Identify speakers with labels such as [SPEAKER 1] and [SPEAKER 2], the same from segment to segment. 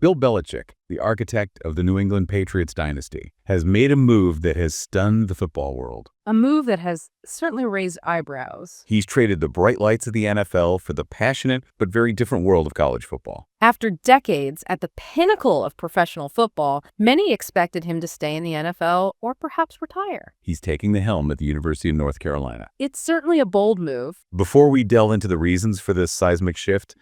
[SPEAKER 1] Bill Belichick, the architect of the New England Patriots dynasty, has made a move that has stunned the football world.
[SPEAKER 2] A move that has certainly raised eyebrows.
[SPEAKER 1] He's traded the bright lights of the NFL for the passionate but very different world of college football.
[SPEAKER 2] After decades at the pinnacle of professional football, many expected him to stay in the NFL or perhaps retire.
[SPEAKER 1] He's taking the helm at the University of North Carolina.
[SPEAKER 2] It's certainly a bold move.
[SPEAKER 1] Before we delve into the reasons for this seismic shift,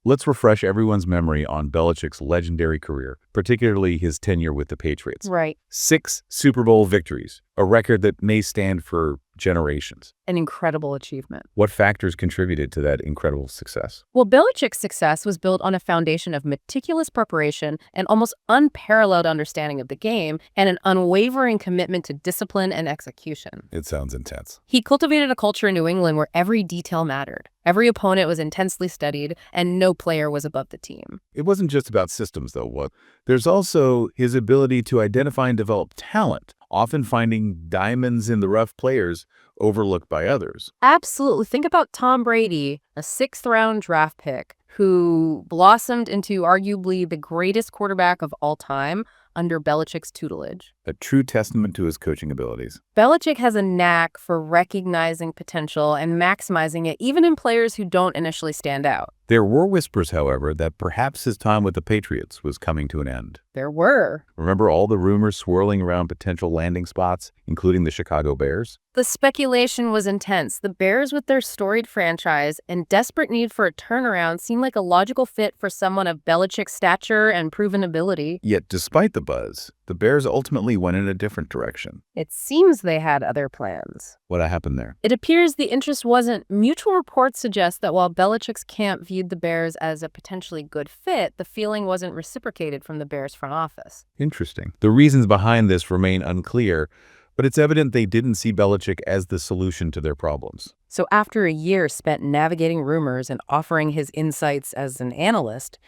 [SPEAKER 1] let's refresh everyone's memory on Belichick's legendary career, particularly his tenure with the Patriots.
[SPEAKER 2] Right.
[SPEAKER 1] 6 Super Bowl victories, a record that may stand for generations.
[SPEAKER 2] An incredible achievement.
[SPEAKER 1] What factors contributed to that incredible success?
[SPEAKER 2] Well, Belichick's success was built on a foundation of meticulous preparation, an almost unparalleled understanding of the game, and an unwavering commitment to discipline and execution.
[SPEAKER 1] It sounds intense.
[SPEAKER 2] He cultivated a culture in New England where every detail mattered. Every opponent was intensely studied, and no player was above the team.
[SPEAKER 1] It wasn't just about systems, though. There's also his ability to identify and develop talent, often finding diamonds in the rough players overlooked by others.
[SPEAKER 2] Absolutely. Think about Tom Brady, a 6th-round draft pick who blossomed into arguably the greatest quarterback of all time under Belichick's tutelage.
[SPEAKER 1] A true testament to his coaching abilities.
[SPEAKER 2] Belichick has a knack for recognizing potential and maximizing it, even in players who don't initially stand out.
[SPEAKER 1] There were whispers, however, that perhaps his time with the Patriots was coming to an end.
[SPEAKER 2] There were.
[SPEAKER 1] Remember all the rumors swirling around potential landing spots, including the Chicago Bears?
[SPEAKER 2] The speculation was intense. The Bears, with their storied franchise and desperate need for a turnaround, seemed like a logical fit for someone of Belichick's stature and proven ability.
[SPEAKER 1] Yet, despite the buzz, the Bears ultimately went in a different direction.
[SPEAKER 2] It seems they had other plans.
[SPEAKER 1] What happened there?
[SPEAKER 2] It appears the interest wasn't. Mutual reports suggest that while Belichick's camp viewed the Bears as a potentially good fit, the feeling wasn't reciprocated from the Bears front office.
[SPEAKER 1] Interesting. The reasons behind this remain unclear, but it's evident they didn't see Belichick as the solution to their problems.
[SPEAKER 2] So after a year spent navigating rumors and offering his insights as an analyst,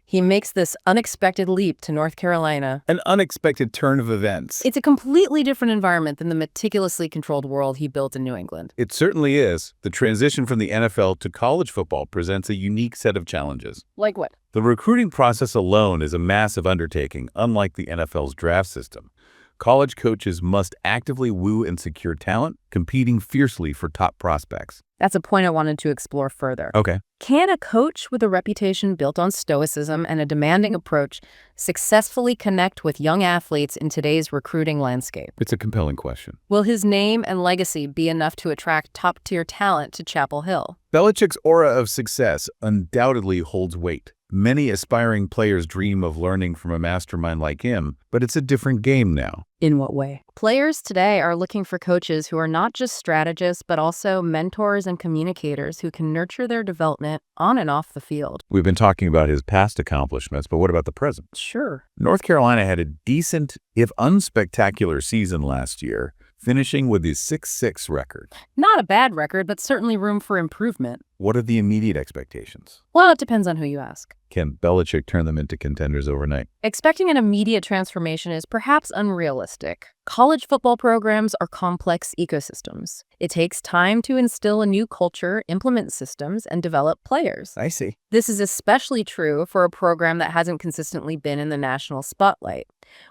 [SPEAKER 2] he makes this unexpected leap to North Carolina.
[SPEAKER 1] An unexpected turn of events.
[SPEAKER 2] It's a completely different environment than the meticulously controlled world he built in New England.
[SPEAKER 1] It certainly is. The transition from the NFL to college football presents a unique set of challenges.
[SPEAKER 2] Like what?
[SPEAKER 1] The recruiting process alone is a massive undertaking, unlike the NFL's draft system. College coaches must actively woo and secure talent, competing fiercely for top prospects.
[SPEAKER 2] That's a point I wanted to explore further.
[SPEAKER 1] Okay.
[SPEAKER 2] Can a coach with a reputation built on stoicism and a demanding approach successfully connect with young athletes in today's recruiting landscape?
[SPEAKER 1] It's a compelling question.
[SPEAKER 2] Will his name and legacy be enough to attract top-tier talent to Chapel Hill?
[SPEAKER 1] Belichick's aura of success undoubtedly holds weight. Many aspiring players dream of learning from a mastermind like him, but it's a different game now.
[SPEAKER 2] In what way? Players today are looking for coaches who are not just strategists, but also mentors and communicators who can nurture their development on and off the field.
[SPEAKER 1] We've been talking about his past accomplishments, but what about the present?
[SPEAKER 2] Sure.
[SPEAKER 1] North Carolina had a decent, if unspectacular, season last year, finishing with his 6-6 record.
[SPEAKER 2] Not a bad record, but certainly room for improvement.
[SPEAKER 1] What are the immediate expectations?
[SPEAKER 2] Well, it depends on who you ask.
[SPEAKER 1] Can Belichick turn them into contenders overnight?
[SPEAKER 2] Expecting an immediate transformation is perhaps unrealistic. College football programs are complex ecosystems. It takes time to instill a new culture, implement systems, and develop players.
[SPEAKER 1] I see.
[SPEAKER 2] This is especially true for a program that hasn't consistently been in the national spotlight.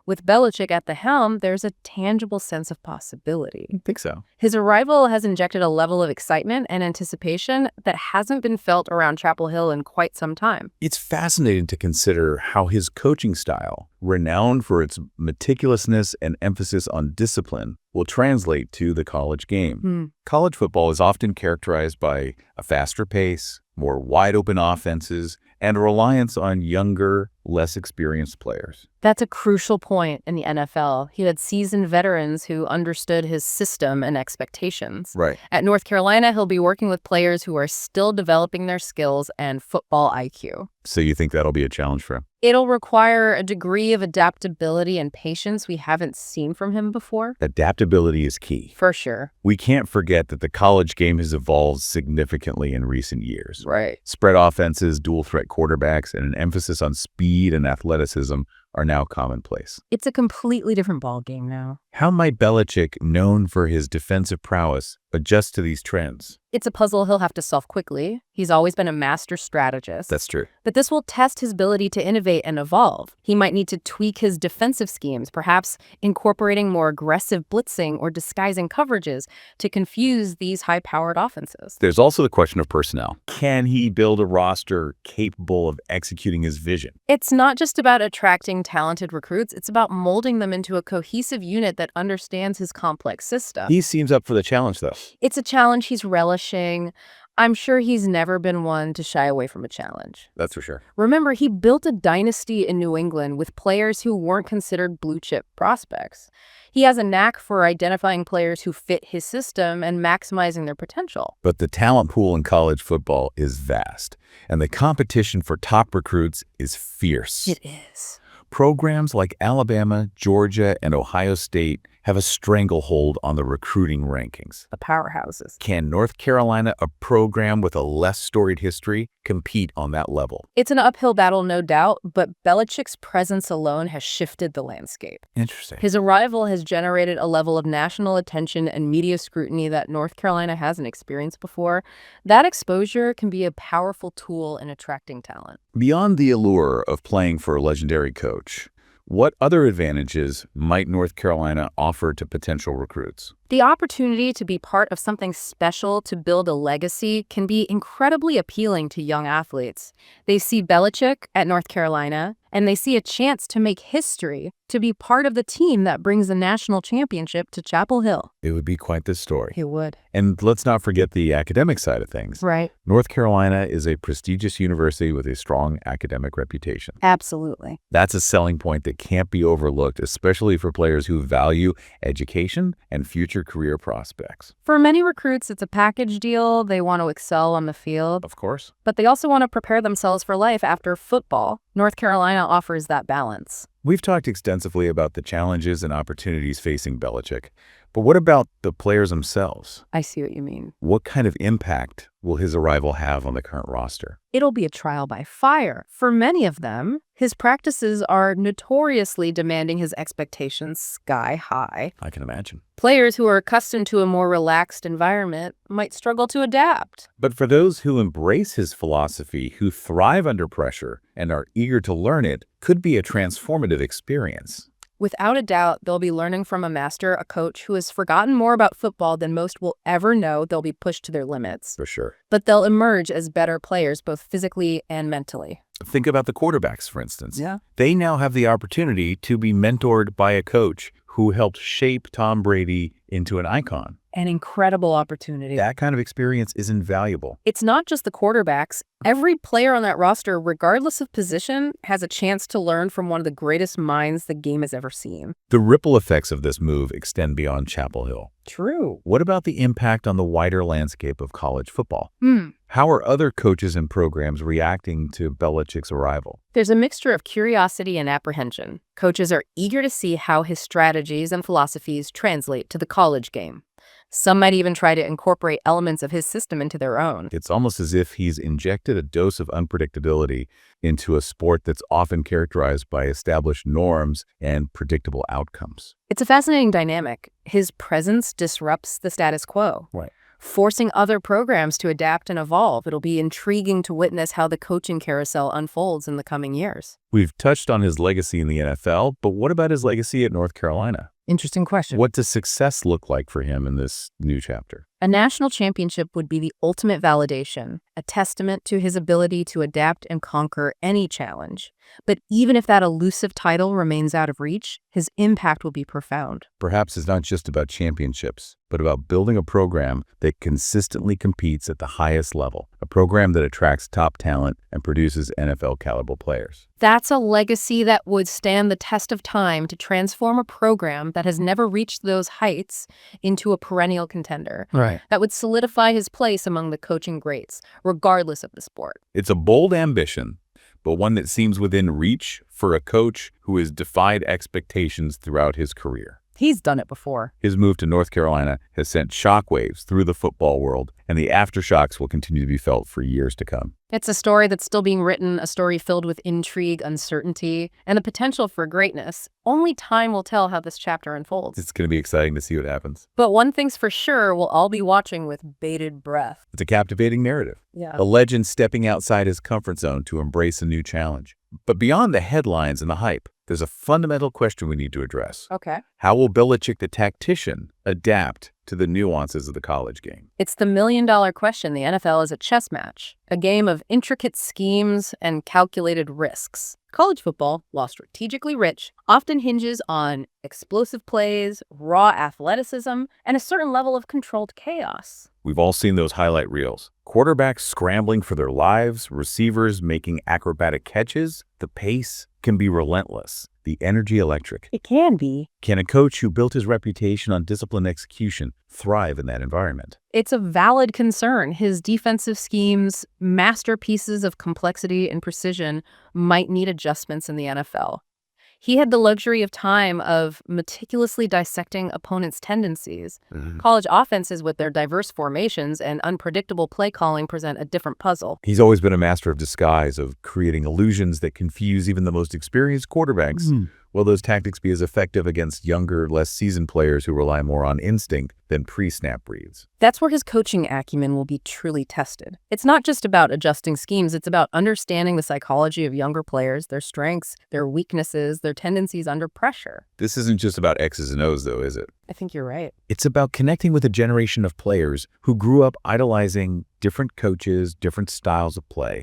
[SPEAKER 2] With Belichick at the helm, there's a tangible sense of possibility.
[SPEAKER 1] I think so.
[SPEAKER 2] His arrival has injected a level of excitement and anticipation that hasn't been felt around Chapel Hill in quite some time.
[SPEAKER 1] It's fascinating to consider how his coaching style, renowned for its meticulousness and emphasis on discipline, will translate to the college game. College football is often characterized by a faster pace, more wide-open offenses, and a reliance on younger, less experienced players.
[SPEAKER 2] That's a crucial point in the NFL. He had seasoned veterans who understood his system and expectations.
[SPEAKER 1] Right.
[SPEAKER 2] At North Carolina, he'll be working with players who are still developing their skills and football IQ.
[SPEAKER 1] So you think that'll be a challenge for him?
[SPEAKER 2] It'll require a degree of adaptability and patience we haven't seen from him before.
[SPEAKER 1] Adaptability is key.
[SPEAKER 2] For sure.
[SPEAKER 1] We can't forget that the college game has evolved significantly in recent years.
[SPEAKER 2] Right.
[SPEAKER 1] Spread offenses, dual threat quarterbacks, and an emphasis on speed and athleticism are now commonplace.
[SPEAKER 2] It's a completely different ballgame now.
[SPEAKER 1] How might Belichick, known for his defensive prowess, adjust to these trends?
[SPEAKER 2] It's a puzzle he'll have to solve quickly. He's always been a master strategist.
[SPEAKER 1] That's true.
[SPEAKER 2] But this will test his ability to innovate and evolve. He might need to tweak his defensive schemes, perhaps incorporating more aggressive blitzing or disguising coverages to confuse these high-powered offenses.
[SPEAKER 1] There's also the question of personnel. Can he build a roster capable of executing his vision?
[SPEAKER 2] It's not just about attracting talented recruits, it's about molding them into a cohesive unit that understands his complex system.
[SPEAKER 1] He seems up for the challenge, though.
[SPEAKER 2] It's a challenge he's relishing. I'm sure he's never been one to shy away from a challenge.
[SPEAKER 1] That's for sure.
[SPEAKER 2] Remember, he built a dynasty in New England with players who weren't considered blue-chip prospects. He has a knack for identifying players who fit his system and maximizing their potential.
[SPEAKER 1] But the talent pool in college football is vast, and the competition for top recruits is fierce.
[SPEAKER 2] It is.
[SPEAKER 1] Programs like Alabama, Georgia, and Ohio State have a stranglehold on the recruiting rankings.
[SPEAKER 2] The powerhouses.
[SPEAKER 1] Can North Carolina, a program with a less storied history, compete on that level?
[SPEAKER 2] It's an uphill battle, no doubt, but Belichick's presence alone has shifted the landscape.
[SPEAKER 1] Interesting.
[SPEAKER 2] His arrival has generated a level of national attention and media scrutiny that North Carolina hasn't experienced before. That exposure can be a powerful tool in attracting talent.
[SPEAKER 1] Beyond the allure of playing for a legendary coach, what other advantages might North Carolina offer to potential recruits?
[SPEAKER 2] The opportunity to be part of something special, to build a legacy, can be incredibly appealing to young athletes. They see Belichick at North Carolina, and they see a chance to make history, to be part of the team that brings the national championship to Chapel Hill.
[SPEAKER 1] It would be quite the story.
[SPEAKER 2] It would.
[SPEAKER 1] And let's not forget the academic side of things.
[SPEAKER 2] Right.
[SPEAKER 1] North Carolina is a prestigious university with a strong academic reputation.
[SPEAKER 2] Absolutely.
[SPEAKER 1] That's a selling point that can't be overlooked, especially for players who value education and future career prospects.
[SPEAKER 2] For many recruits, it's a package deal. They want to excel on the field,
[SPEAKER 1] Of course.
[SPEAKER 2] but they also want to prepare themselves for life after football. North Carolina offers that balance.
[SPEAKER 1] We've talked extensively about the challenges and opportunities facing Belichick, but what about the players themselves?
[SPEAKER 2] I see what you mean.
[SPEAKER 1] What kind of impact will his arrival have on the current roster?
[SPEAKER 2] It'll be a trial by fire. For many of them, his practices are notoriously demanding his expectations sky high.
[SPEAKER 1] I can imagine.
[SPEAKER 2] Players who are accustomed to a more relaxed environment might struggle to adapt.
[SPEAKER 1] But for those who embrace his philosophy, who thrive under pressure, and are eager to learn it, could be a transformative experience.
[SPEAKER 2] Without a doubt, they'll be learning from a master, a coach who has forgotten more about football than most will ever know. They'll be pushed to their limits.
[SPEAKER 1] For sure.
[SPEAKER 2] But they'll emerge as better players, both physically and mentally.
[SPEAKER 1] Think about the quarterbacks, for instance.
[SPEAKER 2] Yeah.
[SPEAKER 1] They now have the opportunity to be mentored by a coach who helped shape Tom Brady into an icon.
[SPEAKER 2] An incredible opportunity.
[SPEAKER 1] That kind of experience is invaluable.
[SPEAKER 2] It's not just the quarterbacks. Every player on that roster, regardless of position, has a chance to learn from one of the greatest minds the game has ever seen.
[SPEAKER 1] The ripple effects of this move extend beyond Chapel Hill.
[SPEAKER 2] True.
[SPEAKER 1] What about the impact on the wider landscape of college football? How are other coaches and programs reacting to Belichick's arrival?
[SPEAKER 2] There's a mixture of curiosity and apprehension. Coaches are eager to see how his strategies and philosophies translate to the college game. Some might even try to incorporate elements of his system into their own.
[SPEAKER 1] It's almost as if he's injected a dose of unpredictability into a sport that's often characterized by established norms and predictable outcomes.
[SPEAKER 2] It's a fascinating dynamic. His presence disrupts the status quo,
[SPEAKER 1] Right.
[SPEAKER 2] forcing other programs to adapt and evolve. It'll be intriguing to witness how the coaching carousel unfolds in the coming years.
[SPEAKER 1] We've touched on his legacy in the NFL, but what about his legacy at North Carolina?
[SPEAKER 2] Interesting question.
[SPEAKER 1] What does success look like for him in this new chapter?
[SPEAKER 2] A national championship would be the ultimate validation, a testament to his ability to adapt and conquer any challenge. But even if that elusive title remains out of reach, his impact will be profound.
[SPEAKER 1] Perhaps it's not just about championships, but about building a program that consistently competes at the highest level, a program that attracts top talent and produces NFL caliber players.
[SPEAKER 2] That's a legacy that would stand the test of time to transform a program that has never reached those heights into a perennial contender.
[SPEAKER 1] Right.
[SPEAKER 2] That would solidify his place among the coaching greats, regardless of the sport.
[SPEAKER 1] It's a bold ambition, but one that seems within reach for a coach who has defied expectations throughout his career.
[SPEAKER 2] He's done it before.
[SPEAKER 1] His move to North Carolina has sent shockwaves through the football world, and the aftershocks will continue to be felt for years to come.
[SPEAKER 2] It's a story that's still being written, a story filled with intrigue, uncertainty, and the potential for greatness. Only time will tell how this chapter unfolds.
[SPEAKER 1] It's going to be exciting to see what happens.
[SPEAKER 2] But one thing's for sure, we'll all be watching with bated breath.
[SPEAKER 1] It's a captivating narrative.
[SPEAKER 2] Yeah.
[SPEAKER 1] A legend stepping outside his comfort zone to embrace a new challenge. But beyond the headlines and the hype, there's a fundamental question we need to address.
[SPEAKER 2] Okay.
[SPEAKER 1] How will Belichick, the tactician, adapt to the nuances of the college game?
[SPEAKER 2] It's the million-dollar question. The NFL is a chess match, a game of intricate schemes and calculated risks. College football, while strategically rich, often hinges on explosive plays, raw athleticism, and a certain level of controlled chaos.
[SPEAKER 1] We've all seen those highlight reels. Quarterbacks scrambling for their lives, receivers making acrobatic catches. The pace can be relentless, the energy electric.
[SPEAKER 2] It can be.
[SPEAKER 1] Can a coach who built his reputation on disciplined execution thrive in that environment?
[SPEAKER 2] It's a valid concern. His defensive schemes, masterpieces of complexity and precision, might need adjustments in the NFL. He had the luxury of time of meticulously dissecting opponents' tendencies. College offenses with their diverse formations and unpredictable play calling present a different puzzle.
[SPEAKER 1] He's always been a master of disguise, of creating illusions that confuse even the most experienced quarterbacks. Will those tactics be as effective against younger, less seasoned players who rely more on instinct than pre-snap reads?
[SPEAKER 2] That's where his coaching acumen will be truly tested. It's not just about adjusting schemes, it's about understanding the psychology of younger players, their strengths, their weaknesses, their tendencies under pressure.
[SPEAKER 1] This isn't just about X's and O's, though, is it?
[SPEAKER 2] I think you're right.
[SPEAKER 1] It's about connecting with a generation of players who grew up idolizing different coaches, different styles of play.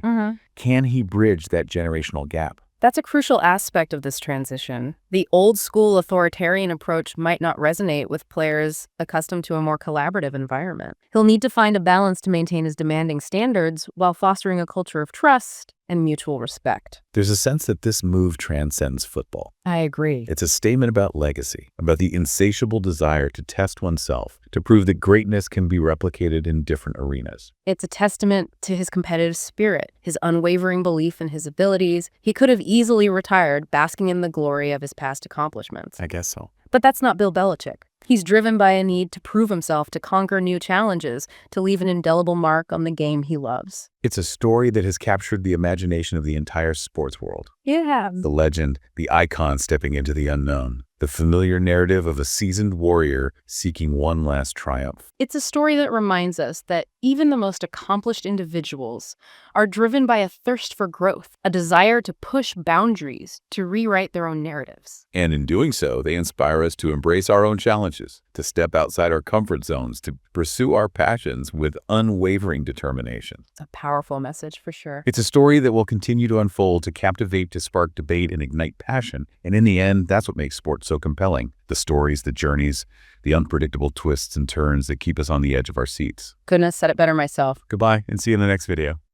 [SPEAKER 1] Can he bridge that generational gap?
[SPEAKER 2] That's a crucial aspect of this transition. The old-school authoritarian approach might not resonate with players accustomed to a more collaborative environment. He'll need to find a balance to maintain his demanding standards while fostering a culture of trust and mutual respect.
[SPEAKER 1] There's a sense that this move transcends football.
[SPEAKER 2] I agree.
[SPEAKER 1] It's a statement about legacy, about the insatiable desire to test oneself, to prove that greatness can be replicated in different arenas.
[SPEAKER 2] It's a testament to his competitive spirit, his unwavering belief in his abilities. He could have easily retired, basking in the glory of his past accomplishments.
[SPEAKER 1] I guess so.
[SPEAKER 2] But that's not Bill Belichick. He's driven by a need to prove himself, to conquer new challenges, to leave an indelible mark on the game he loves.
[SPEAKER 1] It's a story that has captured the imagination of the entire sports world.
[SPEAKER 2] Yeah.
[SPEAKER 1] The legend, the icon stepping into the unknown, the familiar narrative of a seasoned warrior seeking one last triumph.
[SPEAKER 2] It's a story that reminds us that even the most accomplished individuals are driven by a thirst for growth, a desire to push boundaries, to rewrite their own narratives.
[SPEAKER 1] And in doing so, they inspire us to embrace our own challenges, to step outside our comfort zones, to pursue our passions with unwavering determination.
[SPEAKER 2] It's a powerful message for sure.
[SPEAKER 1] It's a story that will continue to unfold, to captivate, to spark debate, and ignite passion. And in the end, that's what makes sports so compelling. The stories, the journeys, the unpredictable twists and turns that keep us on the edge of our seats.
[SPEAKER 2] Couldn't have said it better myself.
[SPEAKER 1] Goodbye, and see you in the next video.